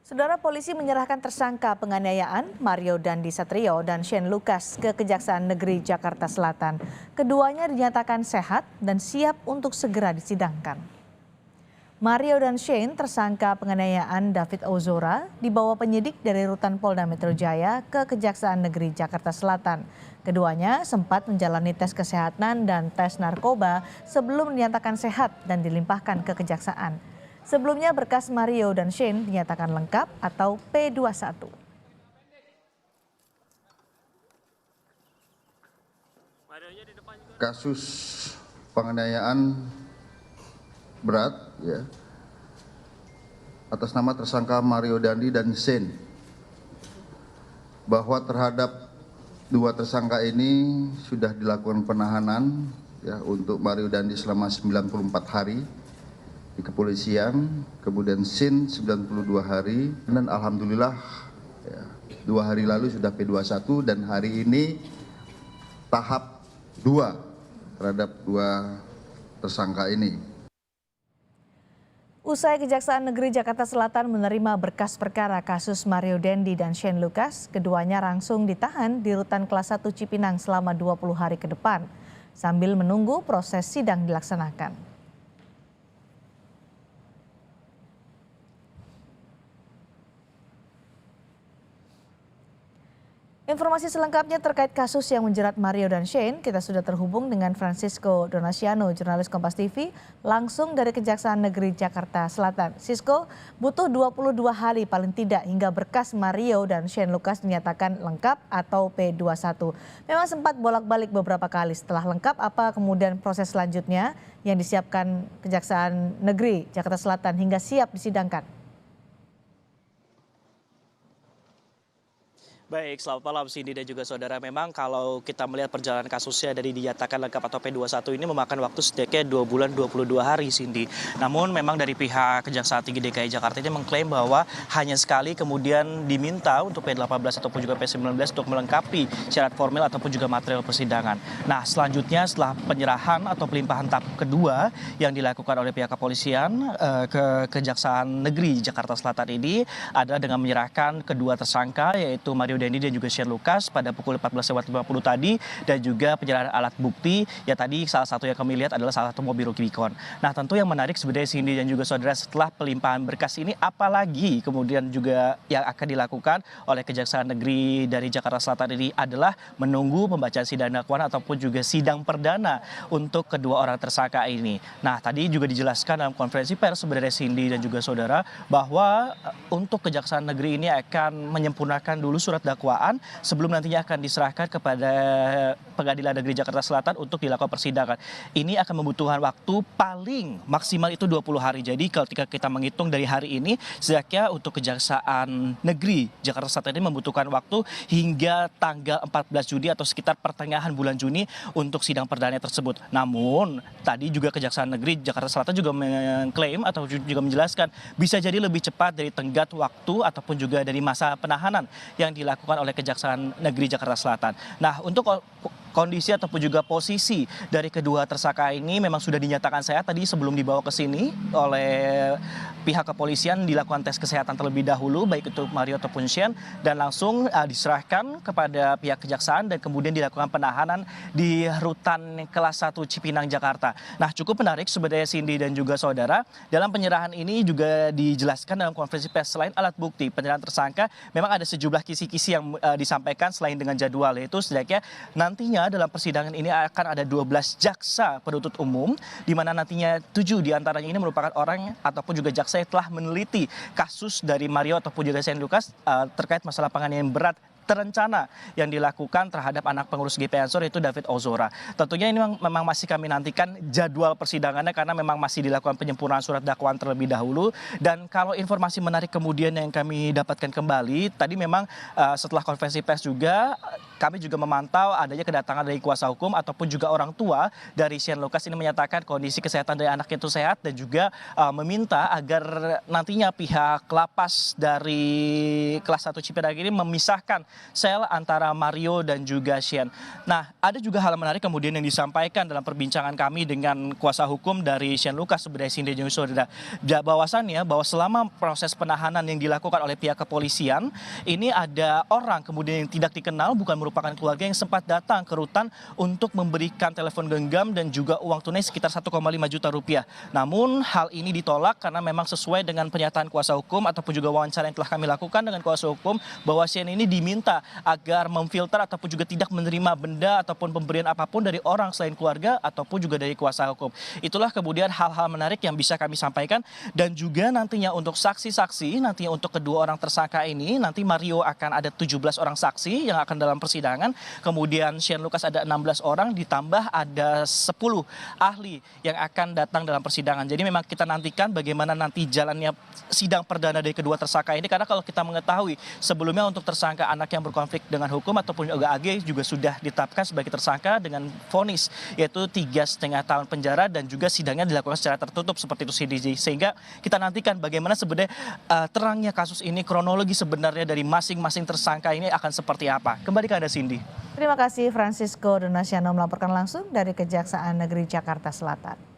Saudara polisi menyerahkan tersangka penganiayaan Mario Dandi Satrio dan Shane Lucas ke Kejaksaan Negeri Jakarta Selatan. Keduanya dinyatakan sehat dan siap untuk segera disidangkan. Mario dan Shane, tersangka penganiayaan David Ozora, dibawa penyidik dari Rutan Polda Metro Jaya ke Kejaksaan Negeri Jakarta Selatan. Keduanya sempat menjalani tes kesehatan dan tes narkoba sebelum dinyatakan sehat dan dilimpahkan ke Kejaksaan. Sebelumnya berkas Mario dan Shane dinyatakan lengkap atau P21. Kasus penganiayaan berat ya atas nama tersangka Mario Dandi dan Shane, bahwa terhadap dua tersangka ini sudah dilakukan penahanan ya untuk Mario Dandi selama 94 hari di kepolisian, kemudian Shane 92 hari, dan alhamdulillah ya, 2 hari lalu sudah P21 dan hari ini tahap 2 terhadap dua tersangka ini. Usai Kejaksaan Negeri Jakarta Selatan menerima berkas perkara kasus Mario Dandi dan Shane Lucas, keduanya langsung ditahan di Rutan Kelas 1 Cipinang selama 20 hari ke depan, sambil menunggu proses sidang dilaksanakan. Informasi selengkapnya terkait kasus yang menjerat Mario dan Shane, kita sudah terhubung dengan Francisco Donasiano, jurnalis Kompas TV, langsung dari Kejaksaan Negeri Jakarta Selatan. Sisko, butuh 22 hari paling tidak hingga berkas Mario dan Shane Lucas dinyatakan lengkap atau P21. Memang sempat bolak-balik beberapa kali. Setelah lengkap, apa kemudian proses selanjutnya yang disiapkan Kejaksaan Negeri Jakarta Selatan hingga siap disidangkan? Baik, selamat malam Cindy dan juga saudara. Memang kalau kita melihat perjalanan kasusnya dari dinyatakan lengkap atau P21 ini memakan waktu setidaknya 2 bulan 22 hari Cindy. Namun memang dari pihak Kejaksaan Tinggi DKI Jakarta ini mengklaim bahwa hanya sekali kemudian diminta untuk P18 ataupun juga P19 untuk melengkapi syarat formil ataupun juga material persidangan. Nah selanjutnya setelah penyerahan atau pelimpahan tahap kedua yang dilakukan oleh pihak kepolisian ke Kejaksaan Negeri Jakarta Selatan ini adalah dengan menyerahkan kedua tersangka yaitu Mario Dandi dan juga Shane Lucas pada pukul 14.50 tadi, dan juga penyerahan alat bukti yang tadi salah satu yang kami lihat adalah salah satu mobil Rubicon. Nah tentu yang menarik sebenarnya Cindy dan juga saudara, setelah pelimpahan berkas ini apalagi kemudian juga yang akan dilakukan oleh Kejaksaan Negeri dari Jakarta Selatan ini adalah menunggu pembacaan sidang dakwaan ataupun juga sidang perdana untuk kedua orang tersangka ini. Nah tadi juga dijelaskan dalam konferensi pers sebenarnya Cindy dan juga saudara bahwa untuk Kejaksaan Negeri ini akan menyempurnakan dulu surat dakwaan sebelum nantinya akan diserahkan kepada Pengadilan Negeri Jakarta Selatan untuk dilakukan persidangan. Ini akan membutuhkan waktu paling maksimal itu 20 hari. Jadi ketika kita menghitung dari hari ini, setidaknya untuk Kejaksaan Negeri Jakarta Selatan ini membutuhkan waktu hingga tanggal 14 Juni atau sekitar pertengahan bulan Juni untuk sidang perdana tersebut. Namun tadi juga Kejaksaan Negeri Jakarta Selatan juga mengklaim atau juga menjelaskan bisa jadi lebih cepat dari tenggat waktu ataupun juga dari masa penahanan yang dilakukan oleh Kejaksaan Negeri Jakarta Selatan. Nah, untuk kondisi ataupun juga posisi dari kedua tersangka ini memang sudah dinyatakan sehat tadi sebelum dibawa ke sini oleh pihak kepolisian, dilakukan tes kesehatan terlebih dahulu baik itu Mario ataupun Shane, dan langsung diserahkan kepada pihak kejaksaan dan kemudian dilakukan penahanan di Rutan Kelas 1 Cipinang Jakarta. Nah cukup menarik sebenarnya Cindy dan juga saudara, dalam penyerahan ini juga dijelaskan dalam konferensi pers selain alat bukti penyerahan tersangka memang ada sejumlah kisi-kisi yang disampaikan selain dengan jadwal, yaitu setidaknya nantinya dalam persidangan ini akan ada 12 jaksa penuntut umum, di mana nantinya 7 diantaranya ini merupakan orang ataupun juga jaksa yang telah meneliti kasus dari Mario ataupun juga Shane Lucas terkait masalah penganiayaan berat terencana yang dilakukan terhadap anak pengurus GP Ansor yaitu David Ozora. Tentunya ini memang masih kami nantikan jadwal persidangannya karena memang masih dilakukan penyempurnaan surat dakwaan terlebih dahulu. Dan kalau informasi menarik kemudian yang kami dapatkan kembali, tadi memang setelah konferensi pers juga kami juga memantau adanya kedatangan dari kuasa hukum ataupun juga orang tua dari Shane Lucas ini menyatakan kondisi kesehatan dari anaknya itu sehat dan juga meminta agar nantinya pihak lapas dari kelas 1 Cipinang ini memisahkan sel antara Mario dan juga Shane. Nah, ada juga hal menarik kemudian yang disampaikan dalam perbincangan kami dengan kuasa hukum dari Shane Lucas sebenarnya Cindy dan saudara. Bahwasannya bahwa selama proses penahanan yang dilakukan oleh pihak kepolisian, ini ada orang kemudian yang tidak dikenal, bukan merupakan keluarga, yang sempat datang ke rutan untuk memberikan telepon genggam dan juga uang tunai sekitar 1,5 juta rupiah. Namun hal ini ditolak karena memang sesuai dengan pernyataan kuasa hukum ataupun juga wawancara yang telah kami lakukan dengan kuasa hukum, bahwa Shane ini diminta agar memfilter ataupun juga tidak menerima benda ataupun pemberian apapun dari orang selain keluarga ataupun juga dari kuasa hukum. Itulah kemudian hal-hal menarik yang bisa kami sampaikan, dan juga nantinya untuk saksi-saksi, nantinya untuk kedua orang tersangka ini, nanti Mario akan ada 17 orang saksi yang akan dalam persidangan, kemudian Shane Lucas ada 16 orang, ditambah ada 10 ahli yang akan datang dalam persidangan. Jadi memang kita nantikan bagaimana nanti jalannya sidang perdana dari kedua tersangka ini, karena kalau kita mengetahui sebelumnya untuk tersangka anak yang berkonflik dengan hukum ataupun juga AG juga sudah ditetapkan sebagai tersangka dengan vonis yaitu 3,5 tahun penjara, dan juga sidangnya dilakukan secara tertutup seperti itu CDJ. Sehingga kita nantikan bagaimana sebenarnya terangnya kasus ini, kronologi sebenarnya dari masing-masing tersangka ini akan seperti apa. Kembali ke Anda, Cindy. Terima kasih Francisco Donasiano melaporkan langsung dari Kejaksaan Negeri Jakarta Selatan.